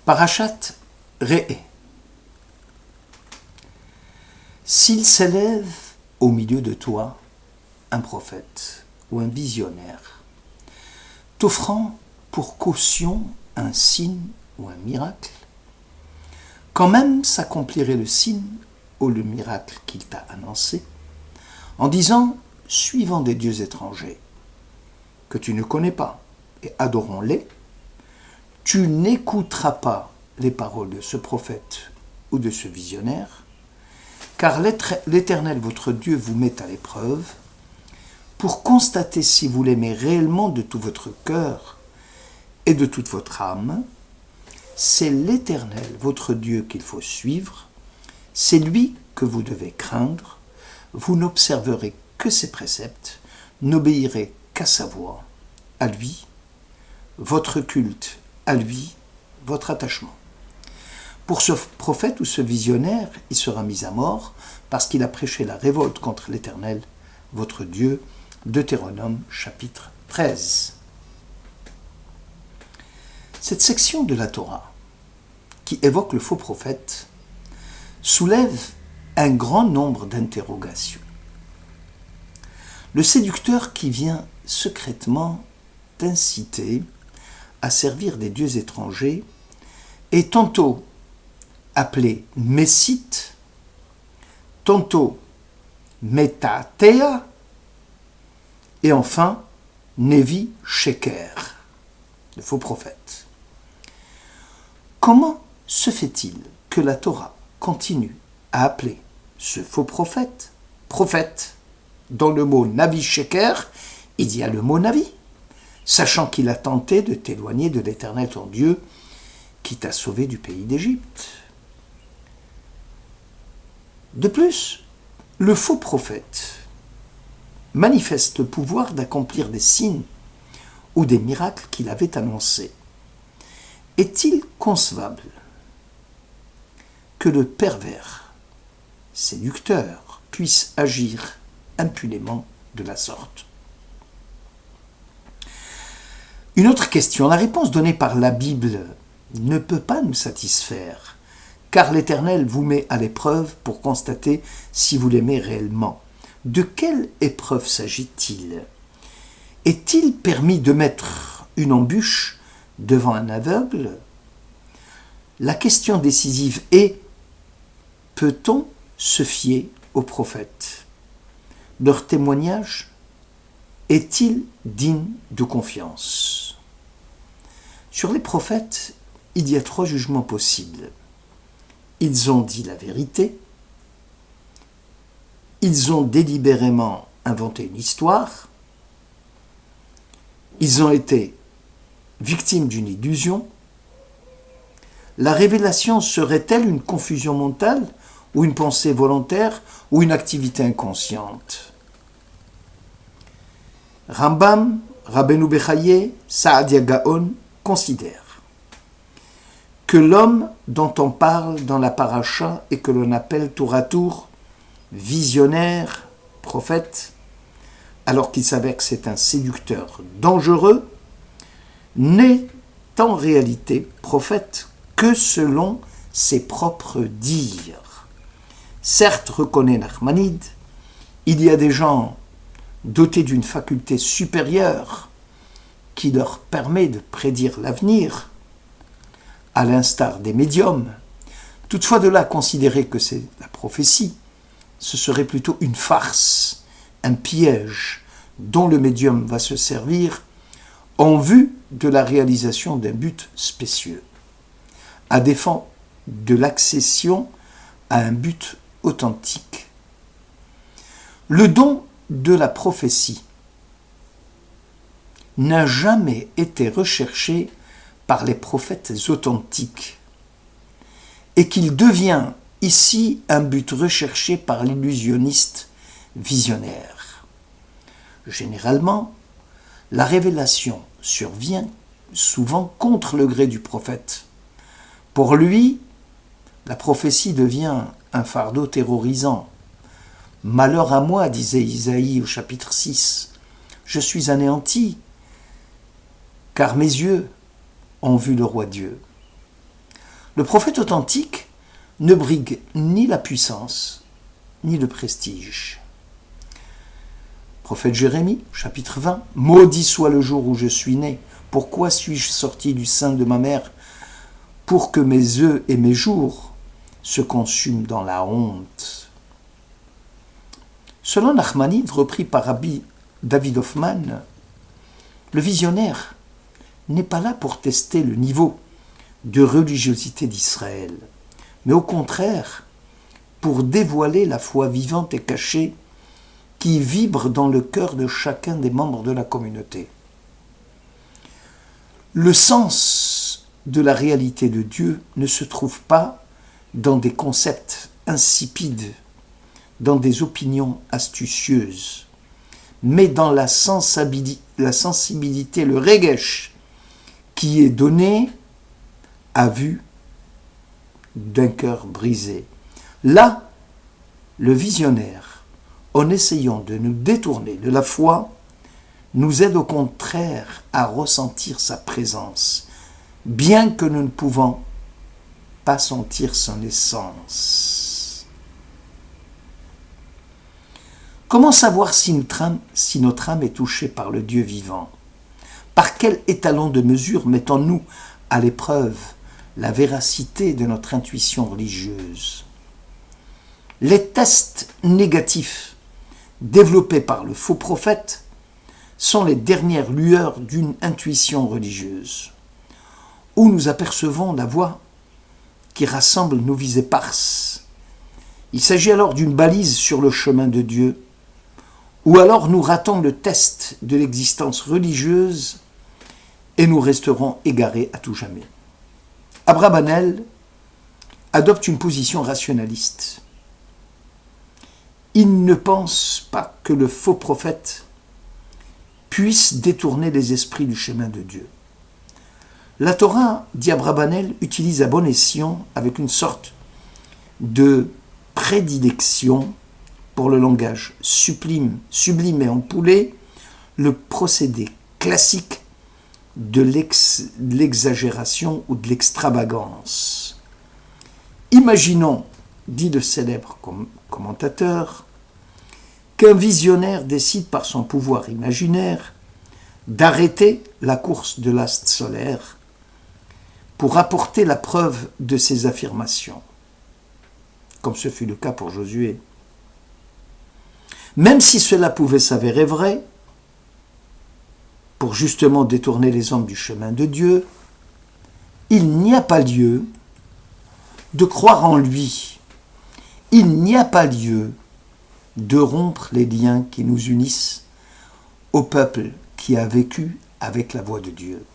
Parashat Re'eh. S'il s'élève au milieu de toi un prophète ou un visionnaire, t'offrant pour caution un signe ou un miracle, quand même s'accomplirait le signe ou le miracle qu'il t'a annoncé, en disant, suivant des dieux étrangers que tu ne connais pas et adorons-les, tu n'écouteras pas les paroles de ce prophète ou de ce visionnaire, car l'Éternel, votre Dieu, vous met à l'épreuve pour constater si vous l'aimez réellement de tout votre cœur et de toute votre âme. C'est l'Éternel, votre Dieu, qu'il faut suivre. C'est lui que vous devez craindre. Vous n'observerez que ses préceptes, n'obéirez qu'à sa voix, à lui, votre culte, à lui, votre attachement. Pour ce prophète ou ce visionnaire, il sera mis à mort parce qu'il a prêché la révolte contre l'Éternel, votre Dieu. Deutéronome chapitre 13. Cette section de la Torah, qui évoque le faux prophète, soulève un grand nombre d'interrogations. Le séducteur qui vient secrètement t'inciter à servir des dieux étrangers est tantôt appelé Messite, tantôt Metatea, et enfin Nevi Sheker, le faux prophète. Comment se fait-il que la Torah continue à appeler ce faux prophète prophète? Dans le mot Navi Sheker, il y a le mot Navi, sachant qu'il a tenté de t'éloigner de l'Éternel ton Dieu qui t'a sauvé du pays d'Égypte. De plus, le faux prophète manifeste le pouvoir d'accomplir des signes ou des miracles qu'il avait annoncés. Est-il concevable que le pervers séducteur puisse agir impunément de la sorte? Une autre question, la réponse donnée par la Bible ne peut pas nous satisfaire, car l'Éternel vous met à l'épreuve pour constater si vous l'aimez réellement. De quelle épreuve s'agit-il? Est-il permis de mettre une embûche devant un aveugle? La question décisive est, peut-on se fier aux prophètes? Leur témoignage est-il digne de confiance? Sur les prophètes, il y a 3 jugements possibles. Ils ont dit la vérité, ils ont délibérément inventé une histoire, ils ont été victimes d'une illusion. La révélation serait-elle une confusion mentale ou une pensée volontaire ou une activité inconsciente? Rambam, Rabbeinu Bechaye, Saadia Gaon considèrent que l'homme dont on parle dans la paracha et que l'on appelle tour à tour visionnaire, prophète, alors qu'il s'avère que c'est un séducteur dangereux, n'est en réalité prophète que selon ses propres dires. Certes, reconnaît Nachmanide, il y a des gens dotés d'une faculté supérieure qui leur permet de prédire l'avenir, à l'instar des médiums. Toutefois, de là à considérer que c'est la prophétie, ce serait plutôt une farce, un piège dont le médium va se servir en vue de la réalisation d'un but spécieux, à défaut de l'accession à un but authentique. Le don de la prophétie n'a jamais été recherché par les prophètes authentiques et qu'il devient ici un but recherché par l'illusionniste visionnaire. Généralement, la révélation survient souvent contre le gré du prophète. Pour lui, la prophétie devient un fardeau terrorisant. « Malheur à moi, disait Isaïe au chapitre 6, je suis anéanti, car mes yeux ont vu le roi Dieu. » Le prophète authentique ne brigue ni la puissance, ni le prestige. Prophète Jérémie, chapitre 20. « Maudit soit le jour où je suis né. Pourquoi suis-je sorti du sein de ma mère pour que mes œufs et mes jours se consument dans la honte ?» Selon Nachmanides, repris par Rabbi David Hoffman, le visionnaire n'est pas là pour tester le niveau de religiosité d'Israël, mais au contraire pour dévoiler la foi vivante et cachée qui vibre dans le cœur de chacun des membres de la communauté. Le sens de la réalité de Dieu ne se trouve pas dans des concepts insipides, dans des opinions astucieuses, mais dans la sensibilité, le regesh, qui est donné à vue d'un cœur brisé. Là, le visionnaire, en essayant de nous détourner de la foi, nous aide au contraire à ressentir sa présence, bien que nous ne pouvons pas sentir son essence. Comment savoir si notre âme est touchée par le Dieu vivant? Par quel étalon de mesure mettons-nous à l'épreuve la véracité de notre intuition religieuse? Les tests négatifs développés par le faux prophète sont les dernières lueurs d'une intuition religieuse, où nous apercevons la voie qui rassemble nos vies éparses. Il s'agit alors d'une balise sur le chemin de Dieu, ou alors nous ratons le test de l'existence religieuse et nous resterons égarés à tout jamais. Abrabanel adopte une position rationaliste. Il ne pense pas que le faux prophète puisse détourner les esprits du chemin de Dieu. La Torah, dit Abrabanel, utilise à bon escient, avec une sorte de prédilection pour le langage sublime et ampoulé, le procédé classique de l'exagération ou de l'extravagance. Imaginons, dit le célèbre commentateur, qu'un visionnaire décide par son pouvoir imaginaire d'arrêter la course de l'astre solaire pour apporter la preuve de ses affirmations, comme ce fut le cas pour Josué. Même si cela pouvait s'avérer vrai, pour justement détourner les hommes du chemin de Dieu, il n'y a pas lieu de croire en lui. Il n'y a pas lieu de rompre les liens qui nous unissent au peuple qui a vécu avec la voix de Dieu.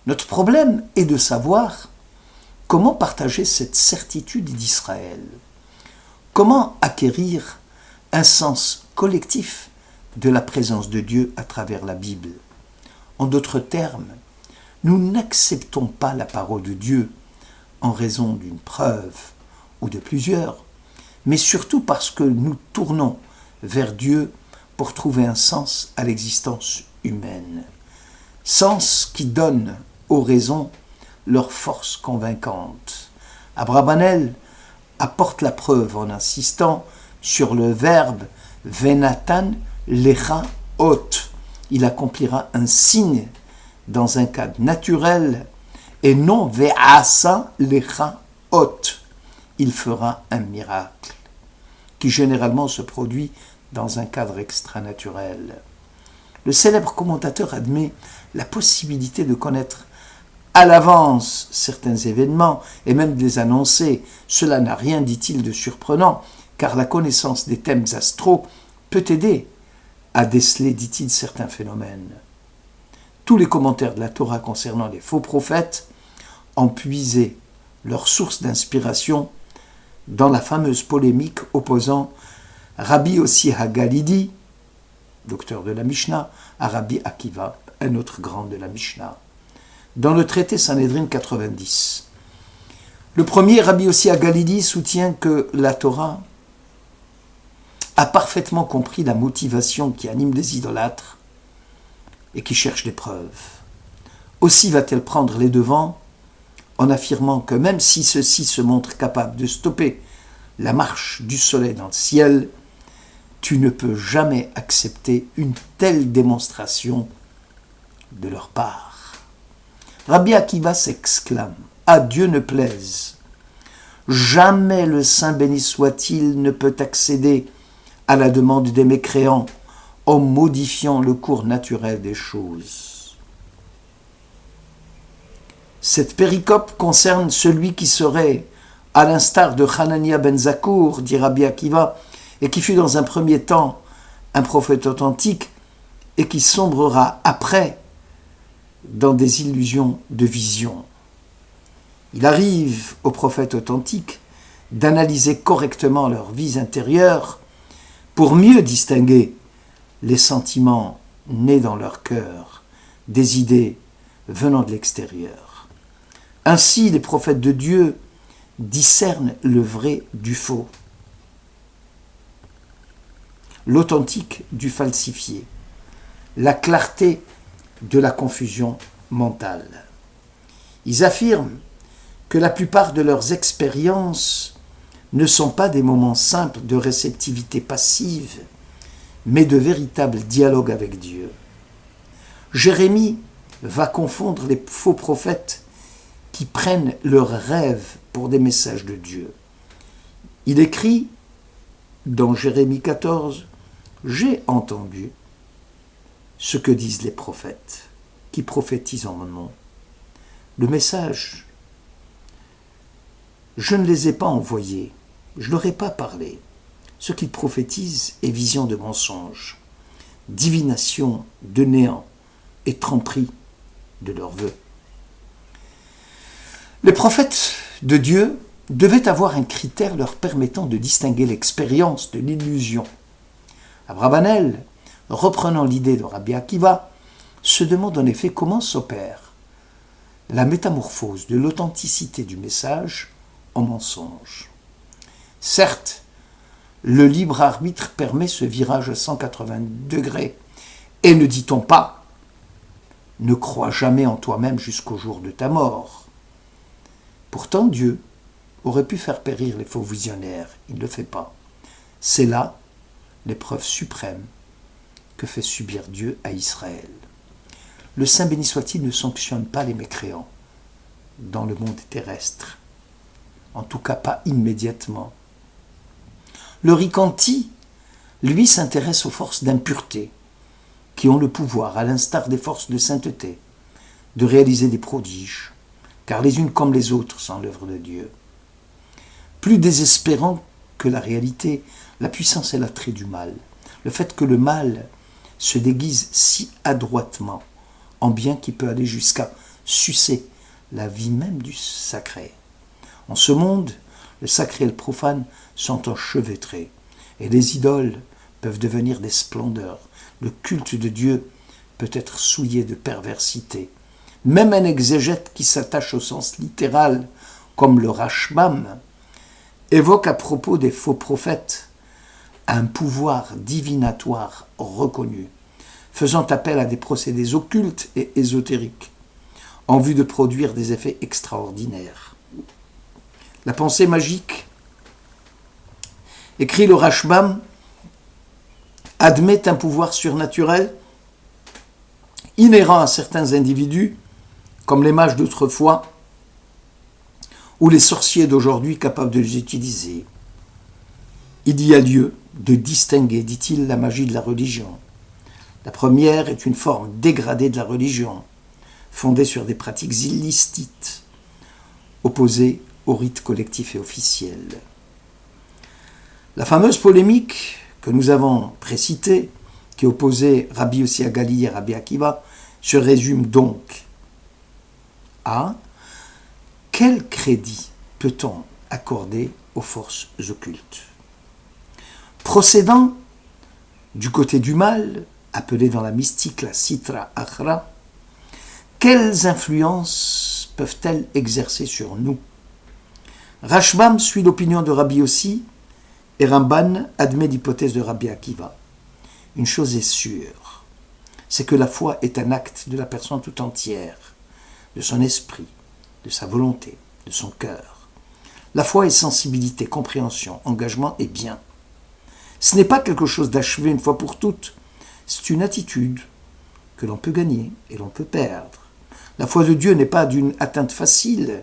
Notre problème est de savoir comment partager cette certitude d'Israël, comment acquérir un sens collectif de la présence de Dieu à travers la Bible. En d'autres termes, nous n'acceptons pas la parole de Dieu en raison d'une preuve ou de plusieurs, mais surtout parce que nous tournons vers Dieu pour trouver un sens à l'existence humaine. Sens qui donne aux raisons leur force convaincante. Abrabanel apporte la preuve en insistant sur le verbe « venatan lecha ot ». Il accomplira un signe dans un cadre naturel et non « ve'asa lecha ot ». Il fera un miracle qui généralement se produit dans un cadre extranaturel. Le célèbre commentateur admet la possibilité de connaître à l'avance certains événements et même de les annoncer. Cela n'a rien, dit-il, de surprenant, car la connaissance des thèmes astraux peut aider à déceler, dit-il, certains phénomènes. Tous les commentaires de la Torah concernant les faux prophètes ont puisé leur source d'inspiration dans la fameuse polémique opposant Rabbi Yossi HaGalidi, docteur de la Mishnah, à Rabbi Akiva, un autre grand de la Mishnah. Dans le traité Sanhedrin 90, le premier, Rabbi Yossi HaGalidi, soutient que la Torah a parfaitement compris la motivation qui anime les idolâtres et qui cherchent des preuves. Aussi va-t-elle prendre les devants en affirmant que même si ceux-ci se montrent capables de stopper la marche du soleil dans le ciel, tu ne peux jamais accepter une telle démonstration de leur part. Rabbi Akiva s'exclame, « À Dieu ne plaise, jamais le Saint béni soit-il ne peut accéder à la demande des mécréants en modifiant le cours naturel des choses. » Cette péricope concerne celui qui serait, à l'instar de Hanania ben Zakkour, dit Rabbi Akiva, et qui fut dans un premier temps un prophète authentique et qui sombrera après dans des illusions de vision. Il arrive aux prophètes authentiques d'analyser correctement leurs vies intérieures pour mieux distinguer les sentiments nés dans leur cœur des idées venant de l'extérieur. Ainsi, les prophètes de Dieu discernent le vrai du faux, l'authentique du falsifié, la clarté de la confusion mentale. Ils affirment que la plupart de leurs expériences ne sont pas des moments simples de réceptivité passive, mais de véritables dialogues avec Dieu. Jérémie va confondre les faux prophètes qui prennent leurs rêves pour des messages de Dieu. Il écrit dans Jérémie 14, « J'ai entendu ce que disent les prophètes qui prophétisent en mon nom. Le message, je ne les ai pas envoyés, je ne leur ai pas parlé. Ce qu'ils prophétisent est vision de mensonge, divination de néant et tromperie de leurs vœux. » Les prophètes de Dieu devaient avoir un critère leur permettant de distinguer l'expérience de l'illusion. Abravanel, reprenant l'idée de Rabbi Akiva, se demande en effet comment s'opère la métamorphose de l'authenticité du message en mensonge. Certes, le libre arbitre permet ce virage à 180 degrés. Et ne dit-on pas « Ne crois jamais en toi-même jusqu'au jour de ta mort ». Pourtant, Dieu aurait pu faire périr les faux visionnaires. Il ne le fait pas. C'est là l'épreuve suprême que fait subir Dieu à Israël. Le Saint béni soit-il ne sanctionne pas les mécréants dans le monde terrestre. En tout cas, pas immédiatement. Le Ricanti, lui, s'intéresse aux forces d'impureté qui ont le pouvoir, à l'instar des forces de sainteté, de réaliser des prodiges, car les unes comme les autres sont l'œuvre de Dieu. Plus désespérant que la réalité, la puissance et l'attrait du mal, le fait que le mal se déguise si adroitement en bien qui peut aller jusqu'à sucer la vie même du sacré. En ce monde, le sacré et le profane sont enchevêtrés, et les idoles peuvent devenir des splendeurs. Le culte de Dieu peut être souillé de perversité. Même un exégète qui s'attache au sens littéral, comme le Rashbam, évoque à propos des faux prophètes un pouvoir divinatoire reconnu, faisant appel à des procédés occultes et ésotériques, en vue de produire des effets extraordinaires. La pensée magique, écrit le Rashbam, admet un pouvoir surnaturel inhérent à certains individus, comme les mages d'autrefois ou les sorciers d'aujourd'hui capables de les utiliser. Il y a lieu de distinguer, dit-il, la magie de la religion. La première est une forme dégradée de la religion, fondée sur des pratiques illicites, opposées au rite collectif et officiel. La fameuse polémique que nous avons précitée, qui opposait Rabbi Yossi Agali et Rabbi Akiva, se résume donc à quel crédit peut-on accorder aux forces occultes? Procédant du côté du mal, appelé dans la mystique la Sitra Achra, quelles influences peuvent-elles exercer sur nous? Rashbam suit l'opinion de Rabbi Yossi et Ramban admet l'hypothèse de Rabbi Akiva. Une chose est sûre, c'est que la foi est un acte de la personne tout entière, de son esprit, de sa volonté, de son cœur. La foi est sensibilité, compréhension, engagement et bien. Ce n'est pas quelque chose d'achevé une fois pour toutes, c'est une attitude que l'on peut gagner et l'on peut perdre. La foi de Dieu n'est pas d'une atteinte facile,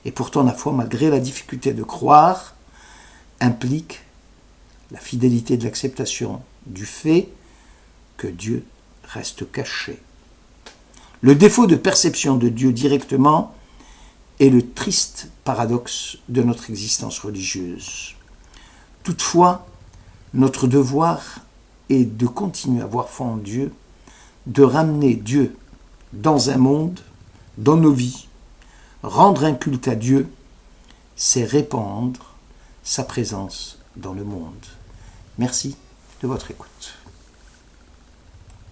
et pourtant la foi, malgré la difficulté de croire, implique la fidélité de l'acceptation du fait que Dieu reste caché. Le défaut de perception de Dieu directement est le triste paradoxe de notre existence religieuse. Toutefois, notre devoir est de continuer à avoir foi en Dieu, de ramener Dieu dans un monde, dans nos vies. Rendre un culte à Dieu, c'est répandre sa présence dans le monde. Merci de votre écoute.